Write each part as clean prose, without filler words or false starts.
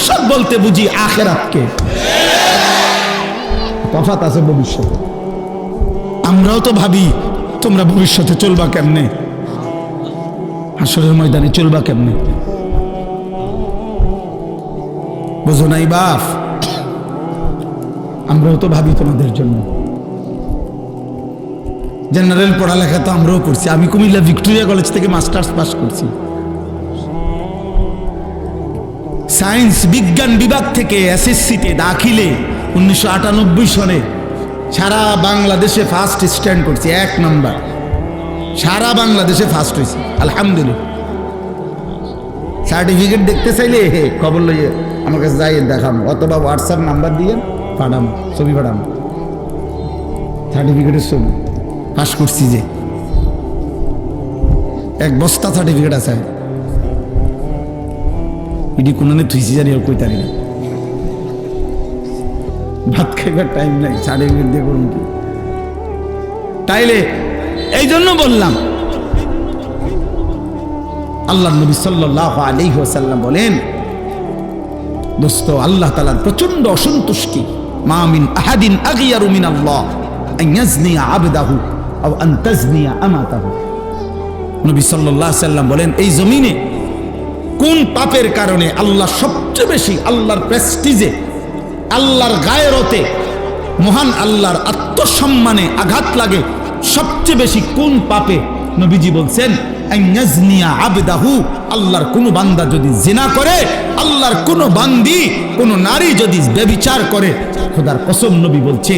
ভবিষ্যৎ বলতে বুঝি আখিরাতকে। তফাৎ আছে ভবিষ্যতে। আমরাও তো ভাবি তোমরা ভবিষ্যতে চলবা কেমনে, হাসরের ময়দানে চলবা কেমনে, বুঝো নাই বাপ? আমরাও তো ভাবি তোমাদের জন্য। জেনারেল পড়ালেখা তো আমরাও করছি। আমি কুমিল্লা ভিক্টোরিয়া কলেজ থেকে মাস্টার্স পাস করছি। সায়েন্স বিজ্ঞান বিভাগ থেকে এসএসসিতে দাখিলে 1998 সনে সারা বাংলাদেশে ফার্স্ট স্ট্যান্ড করছি, 1 নাম্বার। সারা বাংলাদেশে ফার্স্ট হয়েছি আলহামদুলিল্লাহ। সার্টিফিকেট দেখতে চাইলে খবর লইয়ে আমার কাছে যাই দেখাম, অথবা হোয়াটসঅ্যাপ নাম্বার দিয়ে পাঠাম, ছবি পাঠাম, সার্টিফিকেটের ছবি। পাস করছি যে 1 বস্তা সার্টিফিকেট আছে। এটি কোনো থুইছি জানি আর কইতারি না, ভাত খাইবার টাইম নাই, সার্টিফিকেট দিয়ে করুন কি? তাইলে এই জন্য বললাম, আল্লাহ নবী সাল্লাল্লাহু আলাইহি ওয়াসাল্লাম বলেন, দোস্ত আল্লাহ তাআলার প্রচন্ড অসন্তুষ্টি। মা মিন আহাদিন আগিয়ারু মিনাল্লাহ আন ইয়াজনিয়া আবদাহু আও আন তাজনিয়া আমাতাহু। নবী সাল্লাল্লাহু আলাইহি ওয়াসাল্লাম বলেন, এই জমিনে কোন পাপের কারণে আল্লাহ সবচেয়ে বেশি, আল্লাহর প্রেস্টিজে, আল্লাহর গায়রতে, মহান আল্লাহর আত্মসম্মানে আঘাত লাগে সবচেয়ে বেশি কোন পাপে? নবীজি বলছেন, আইয়াজনিয়া আবদাহু, আল্লাহর কোন বান্দা যদি জিনা করে, আল্লাহর কোন বান্দি, কোন নারী যদি ব্যভিচার করে, খোদার কসম নবী বলছে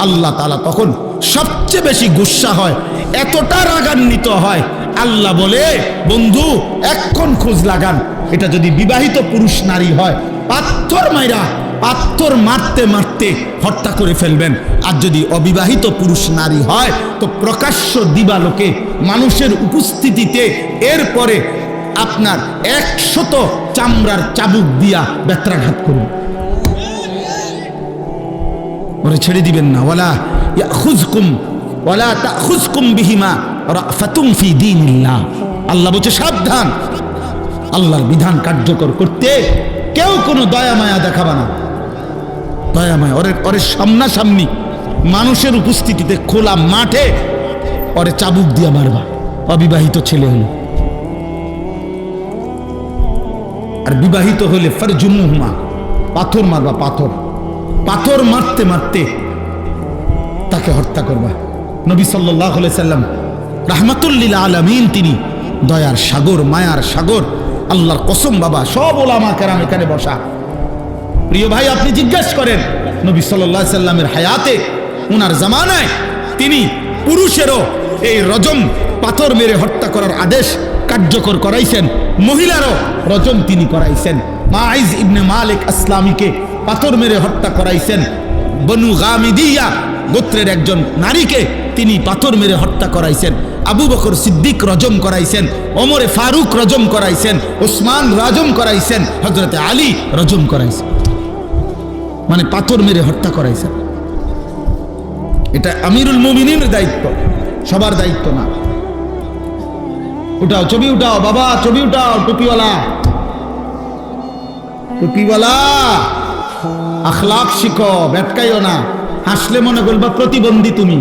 আল্লাহ তাআলা তখন সবচেয়ে বেশি গুসা হয়, এতটা রাগান্বিত হয়। আল্লাহ বলে, বন্ধু এখন খোঁজ লাগান, এটা যদি বিবাহিত পুরুষ নারী হয় পাথর মারতে মারতে হত্যা করে ফেলবেন, আর যদি অবিবাহিত পুরুষ নারী হয় তো প্রকাশ্য দিবালোকে মানুষের উপস্থিতিতে এরপরে আপনার 100 চামড়ার চাবুক দিয়া বেত্রাঘাত করুন, ওরে ছেড়ে দিবেন না। ওয়ালা তাখুযকুম বিহিমা রাফাতুম ফি দীনিল্লাহ। আল্লাহ বলছে সাবধান, আল্লাহর বিধান কার্যকর করতে কেউ কোনো দয়া মায়া দেখাবা না। দয়া মায়া ওরে সামনাসামনি মানুষের উপস্থিতিতে খোলা মাঠে ওরে চাবুক দিয়া মারবা, অবিবাহিত ছেলে হলে। আর বিবাহিত হলে ফারজুমুহুমা, পাথর মারবা, পাথর মারতে মারতে তাকে হত্যা করবা। নবী সাল্লাল্লাহু আলাইহি সাল্লাম রাহমাতুল লিল আলামিন, তিনি দয়ার সাগর, মায়ার সাগর। আল্লাহর কসম বাবা, সব ওলামা কেরাম এখানে বসা, প্রিয় ভাই আপনি জিজ্ঞেস করেন, নবী সাল্লাল্লাহু আলাইহি সাল্লামের হায়াতে, ওনার জামানায় তিনি পুরুষেরও এই রজম, পাথর মেরে হত্যা করার আদেশ কার্যকর করাইছেন, মহিলারও রজম তিনি করাইছেন। মাইজ ইবনে মালিক আসলামীকে পাথর মেরে হত্যা করাইছেন। বনু গামিদিয়া গোত্রের একজন নারীকে তিনি পাথর মেরে হত্যা করাইছেন। আবু বকর সিদ্দিক রজম করাইছেন, ওমরে ফারুক রজম করাইছেন, ওসমান রজম করাইছেন, হযরতে আলী রজম করাইছেন, মানে পাথর মেরে হত্যা করাইছেন। এটা আমিরুল মুমিনিনের দায়িত্ব, সবার দায়িত্ব না। উঠাও ছবি, উঠাও বাবা ছবি উঠাও, টুপিওয়ালা আখলাক শিখো, বেটকাইও না। হাসলে মনে করবা প্রতিবন্ধী তুমি,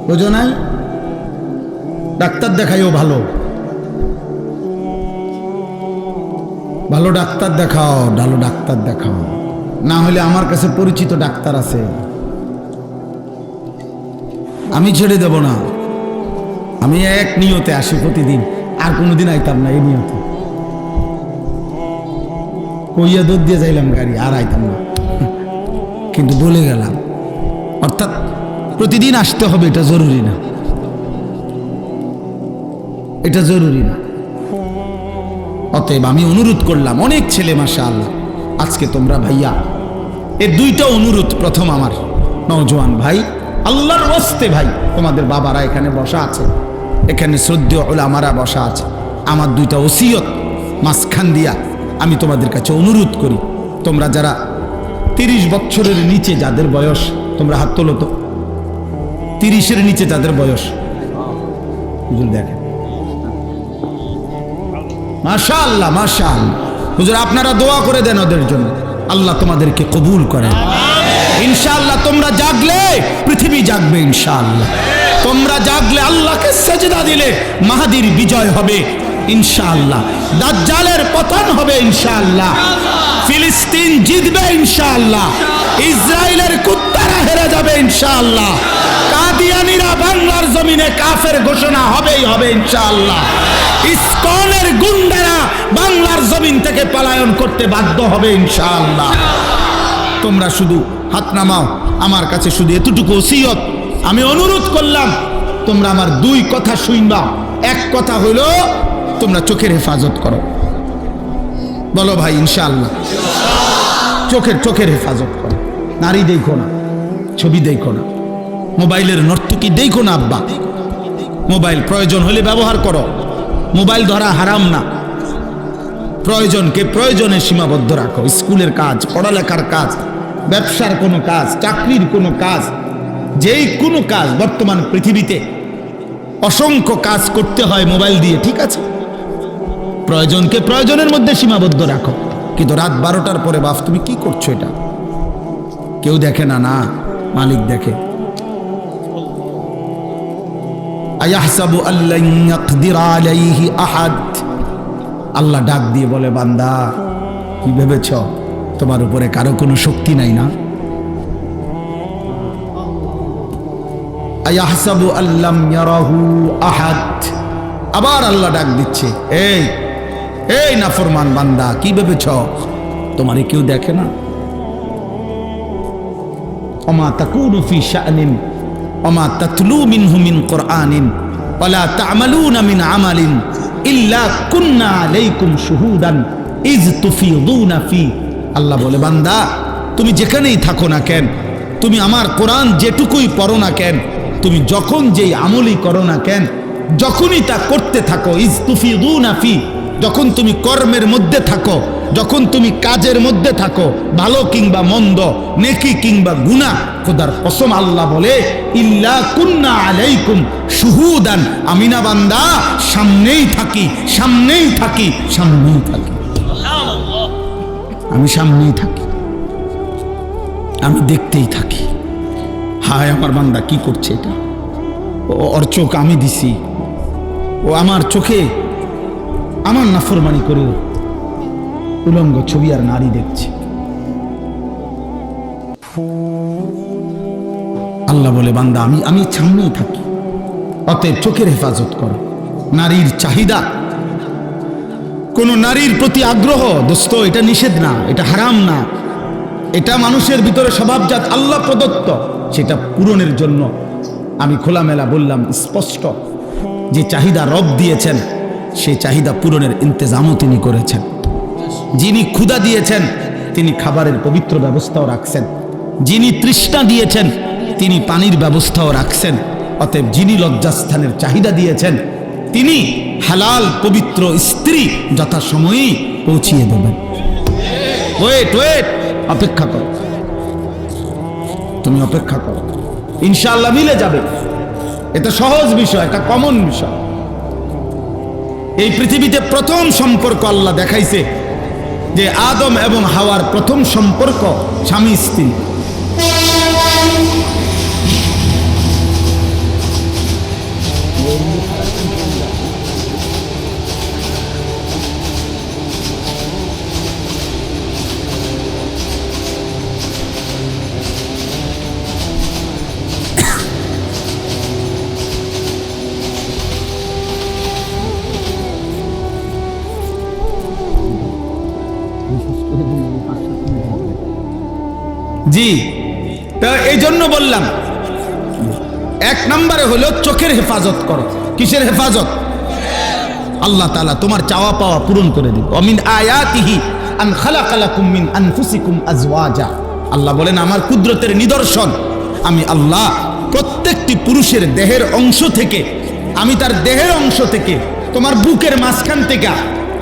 বুঝো নাই? ডাক্তার দেখাইও, ভালো ডাক্তার দেখাও, ভালো ডাক্তার দেখাও। না হলে আমার কাছে পরিচিত ডাক্তার আছে, আমি ছেড়ে দেব না। আমি এক নিয়তে আসি প্রতিদিন, আর কোনোদিন আইতাম না এই নিয়তে। কইয়া দুধ দিয়ে যাইলাম গাড়ি, আর আইতাম না, কিন্তু বলে গেলাম। অর্থাৎ প্রতিদিন আসতে হবে, এটা জরুরি না, এটা জরুরি না। অতএব আমি অনুরোধ করলাম, অনেক ছেলে মাশাআল্লাহ আজকে তোমরা ভাইয়া, এর 2টা অনুরোধ। প্রথম আমার নওজোয়ান ভাই, আল্লাহর ওয়াস্তে ভাই, তোমাদের বাবারা এখানে বসা আছে, এখানে শ্রদ্ধেয় উলামারা বসা আছে, আমার 2টা ওসিয়ত মাঝখান দিয়া আমি তোমাদের কাছে অনুরোধ করি, তোমরা যারা 30 বছরের নিচে যাদের বয়স, তোমরা হাত তোলো তো। 30-এর নিচে যাদের বয়স, দেখেন মাশাআল্লাহ মাশাআল্লাহ, হুজুর আপনারা দোয়া করে দেন ওদের জন্য, আল্লাহ তোমাদেরকে কবুল করেন। ইনশাআল্লাহ তোমরা জাগলে পৃথিবী জাগবে ইনশাআল্লাহ। তোমরা জাগলে আল্লাহকে সেজদা দিলে মাহাদির বিজয় হবে ইনশাআল্লাহ। দাজ্জালের পতন হবে ইনশাআল্লাহ। ফিলিস্তিন জিতবে ইনশাআল্লাহ। ইসরায়েলের কুত্তারা হেরে যাবে ইনশাআল্লাহ। কাদিয়ানীরা বাংলার জমিনে কাফের ঘোষণা হবেই হবে ইনশাআল্লাহ। ইসকনের গুন্ডারা বাংলার জমিন থেকে পলায়ন করতে বাধ্য হবে ইনশাআল্লাহ। তোমরা শুধু হাত নামাও, আমার কাছে শুধু এতটুকু ওসিয়ত, আমি অনুরোধ করলাম তোমরা আমার দুই কথা শুনবা। এক কথা হলো তোমরা চোখের হেফাজত করো। বলো ভাই ইনশাআল্লাহ। চোখের হেফাজত করো। নারী দেখো না, ছবি দেখো না, মোবাইলের নর্তকী দেখো না আব্বা। মোবাইল প্রয়োজন হলে ব্যবহার করো, মোবাইল ধরা হারাম না। প্রয়োজনকে প্রয়োজনে সীমাবদ্ধ রাখো। স্কুলের কাজ, পড়ালেখার কাজ, ব্যবসার কোনো কাজ, চাকরির কোনো কাজ, যেই কোনো কাজ বর্তমান পৃথিবীতে অসংখ্য কাজ করতে হয় মোবাইল দিয়ে, ঠিক আছে? প্রয়োজনকে প্রয়োজনের মধ্যে সীমাবদ্ধ রাখো। কিন্তু রাত 12টার পরে বাপ তুমি কি করছো? এটা কেউ দেখে না, না মালিক দেখে। আয়াহসাবু আল্লান ইয়াকদির আলাইহি আহাদ। আল্লাহ ডাক দিয়ে বলে, বান্দা কি ভেবেছ তোমার উপরে কারো কোনো শক্তি নাই না? আয়াহসাবু আল্লাম ইয়ারাহু আহাদ। আবার আল্লাহ ডাক দিচ্ছে, এই নাফরমান বান্দা কি ভেবেছ তোমারে কেউ দেখে না? ওমা তাকুনু ফি শাআনিন ওমা তাতলু মিনহু মিন কুরআনিন ওয়ালা তা'মালুনা মিন আমালিন ইল্লা কুন্না আলাইকুম শুহুদান ইজ তুফিদুনা ফি। আল্লাহ বলে, বান্দা তুমি যেখানেই থাকো না কেন, তুমি আমার কোরআন যেটুকুই পড়ো না কেন, তুমি যখন যেই আমলই করো না কেন, যখনই তা করতে থাকো, ইজ তুফিদুনা ফি, যখন তুমি কর্মের মধ্যে থাকো, যখন তুমি কাজের মধ্যে থাকো, ভালো কিংবা মন্দ, নেকি কিংবা গুনাহ, খোদার কসম আল্লাহ বলে, ইল্লা কুন্না আলাইকুম শুহুদান, আমি না বান্দা সামনেই থাকি, সামনেই থাকি, সামনেই থাকি, আমি সামনেই থাকি, আমি দেখতেই থাকি। হায় আমার বান্দা কি করছে এটা, ওর চোখ আমি দিছি, ও আমার চোখে আমার নাফরমানি করে উলঙ্গ ছবি আর নারী দেখছে। আল্লাহ বলে, বান্দা আমি সামনেই থাকি, অতএব চোখের হেফাজত করো। নারীর চাহিদা, কোন নারীর প্রতি আগ্রহ, দোস্ত এটা নিষেধ না, এটা হারাম না, এটা মানুষের ভিতরে স্বভাবজাত আল্লাহ প্রদত্ত। সেটা পূরণের জন্য আমি খোলামেলা বললাম স্পষ্ট, যে চাহিদা রব দিয়েছেন সেই চাহিদা পূরণের ইন্তজামও তিনি করেছেন। যিনি ক্ষুধা দিয়েছেন তিনি খাবারের পবিত্র ব্যবস্থাও রাখছেন, যিনি তৃষ্ণা দিয়েছেন তিনি পানির ব্যবস্থাও রাখছেন। অতএব যিনি লজ্জাস্থানের চাহিদা দিয়েছেন তিনি হালাল পবিত্র স্ত্রী যথাসময়েই পৌঁছিয়ে দেবেন। ওয়েট, অপেক্ষা করো, তুমি অপেক্ষা করো, ইনশাআল্লাহ মিলে যাবে। এটা সহজ বিষয়, এটা কমন বিষয়। এই পৃথিবীতে প্রথম সম্পর্ক আল্লাহ দেখাইছে যে আদম এবং হাওয়ার প্রথম সম্পর্ক স্বামী স্ত্রী। জি, তা এই জন্য বললাম, এক নম্বরে হলো চোখের হেফাজত করো। কিসের হেফাজত? আল্লাহ তাআলা তোমার চাওয়া পাওয়া পূরণ করে দিবে। অমিন আয়াতিহি আন খালাকা লাকুম মিন আনফুসিকুম আজওয়াজা। আল্লাহ বলেন, আমার কুদরতের নিদর্শন, আমি আল্লাহ প্রত্যেকটি পুরুষের দেহের অংশ থেকে, আমি তার দেহের অংশ থেকে, তোমার বুকের মাঝখান থেকে,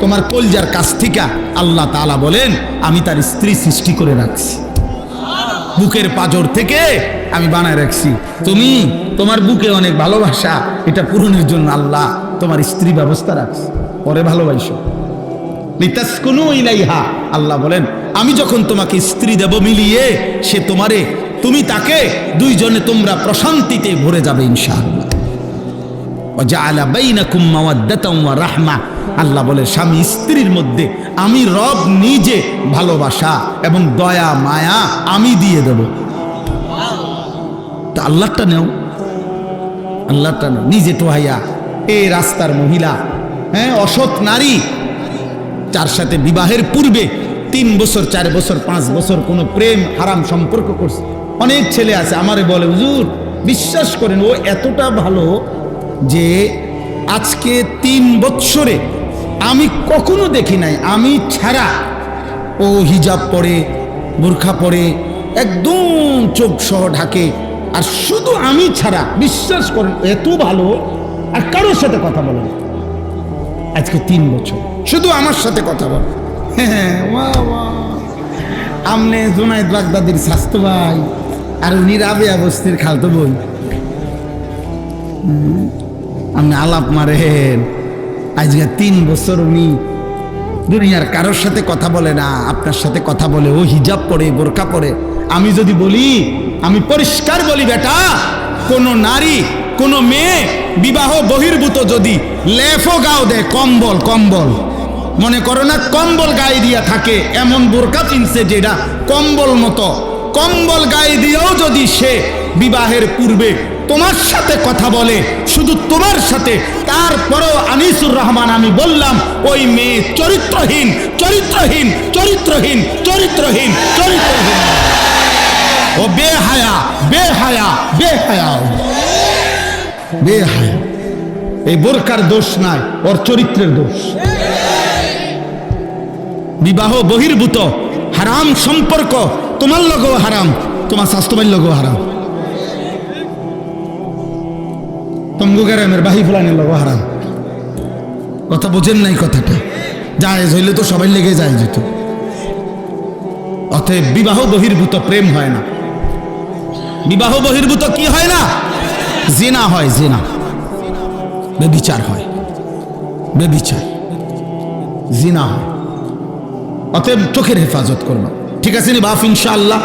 তোমার কলজার কাছ থেকে আল্লাহ তাআলা বলেন আমি তার স্ত্রী সৃষ্টি করে রাখছি। বুকের পাঁজর থেকে আমি বানায় রাখছি। তুমি তোমার বুকে অনেক ভালোবাসা, এটা পূরণের জন্য আল্লাহ তোমার স্ত্রী ব্যবস্থা রাখছে। পরে ভালোবাসো, লিতাসকুনু ইলাইহা, আল্লাহ বলেন আমি যখন তোমাকে স্ত্রী দেব মিলিয়ে, সে তোমারে, তুমি তাকে, দুইজনে তোমরা প্রশান্তিতে ভরে যাবে ইনশাআল্লাহ। ওয়া জাআলা বাইনাকুম মাওয়াদ্দাতান ওয়া রাহমা, আল্লাহ বলে স্বামী স্ত্রীর মধ্যে আমি রব নিজে ভালোবাসা এবং দয়া মায়া আমি দিয়ে দেব। তা আল্লাহটা নেও, আল্লাহটা নেও। নিজে টোহাইয়া এই রাস্তার মহিলা, হ্যাঁ, অসৎ নারী, যার সাথে বিবাহের পূর্বে 3 বছর 4 বছর 5 বছর কোনো প্রেম হারাম সম্পর্ক করছে। অনেক ছেলে আছে আমারে বলে, হুজুর বিশ্বাস করেন ও এতটা ভালো যে আজকে 3 বছরে আমি কখনো দেখি নাই আমি ছাড়া, ও হিজাব পরে, বোরখা পরে, একদম চোখ সহ ঢাকে, আর শুধু আমি ছাড়া, বিশ্বাস করেন এত ভালো আর কারোর সাথে কথা বলে না। আজকে 3 বছর শুধু আমার সাথে কথা বলে। হ্যাঁ, আমনে জুনায়েদ বাগদাদির স্বাস্থ্য ভাই আর উনি রাবেয়া বস্তির খালতো বোন, আপনি আলাপ মারেন। আজকে 3 বছর উনি দুনিয়ার কারোর সাথে কথা বলে না, আপনার সাথে কথা বলে। ও হিজাব পরে, বোরকা পরে। আমি যদি বলি, আমি পরিষ্কার বলি বেটা, কোন নারী কোন মেয়ে বিবাহ বহির্ভূত যদি লেফো গাও দেয়, কম্বল কম্বল মনে করো না, কম্বল গায়ে দিয়া থাকে, এমন বোরকা পিনছে যেটা কম্বল মতো, কম্বল গায়ে দিয়েও যদি সে বিবাহের পূর্বে তোমার সাথে কথা বলে, শুধু তোমার সাথে, তারপরেও আনিসুর রহমান আমি বললাম ওই মেয়ে চরিত্রহীন, চরিত্রহীন, চরিত্রহীন, চরিত্রহীন, চরিত্রহীন, ও বেহায়া, বেহায়া, বেহায়া, বেহায়া। এই বোরকার দোষ নাই, ওর চরিত্রের দোষ। বিবাহ বহির্ভূত হারাম সম্পর্ক তোমার লগেও হারাম, তোমার স্বাস্থ্যবাহীর লগেও হারাম, তঙ্গু গ্রামের বাহি ফুলানের লগেও হারাম। কথা বোঝেন নাই কথাটা? জায়েজ হইলে তো সবাই লেগে যায় যেত। অতএব বিবাহ বহির্ভূত প্রেম হয় না। বিবাহ বহির্ভূত কি হয় না? জিনা হয়, জিনা, বেবিচার হয়, বেবিচার, জিনা হয়। অতএব চোখের হেফাজত করবা, ঠিক আছে নি বাপ? ইনশাআল্লাহ।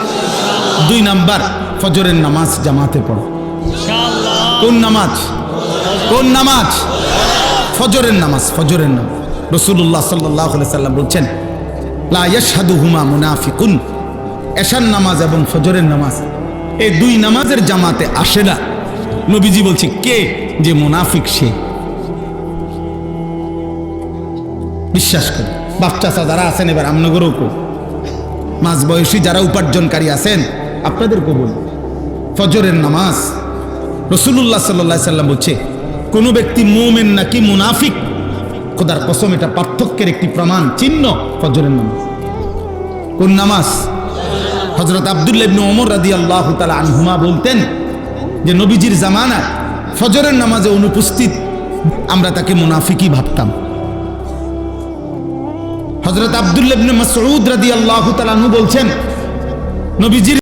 2 নাম্বার, ফজরের নামাজ জামাতে পড়ো। কোন নামাজ? কোন নামাজ? ফজরের নামাজ, ফজরের নামাজ। রাসূলুল্লাহ সাল্লাল্লাহু আলাইহি সাল্লাম বলছেন, লা ইয়াশহাদুহুমা মুনাফিকুন, এশার নামাজ এবং ফজরের নামাজ এই 2 নামাজের জামাতে আসে না। নবীজি বলছে, কে যে মুনাফিক সে। বিশ্বাস করে বাচ্চা যারা আছেন, এবার আমনগরও কো, মাঝ বয়সী যারা উপার্জনকারী আছেন, আপনাদেরকে বলি, ফজরের নামাজ রাসূলুল্লাহ সাল্লাল্লাহু আলাইহি সাল্লাম বলছে, কোন ব্যক্তি মুমিন নাকি মুনাফিক, খোদার কসম এটা পার্থক্যের একটি প্রমাণ চিহ্ন ফজরের নামাজ। কোন নামাজ? হযরত আব্দুল্লাহ ইবনে ওমর রাদিয়াল্লাহু তাআলা আনহুমা বলতেন যে নবীজির জামানায় ফজরের নামাজে অনুপস্থিত আমরা তাকে মুনাফিকই ভাবতাম। হযরত আব্দুল্লাহ ইবনে মাসউদ রাদিয়াল্লাহু তাআলা আনহু বলছেন, নবীজির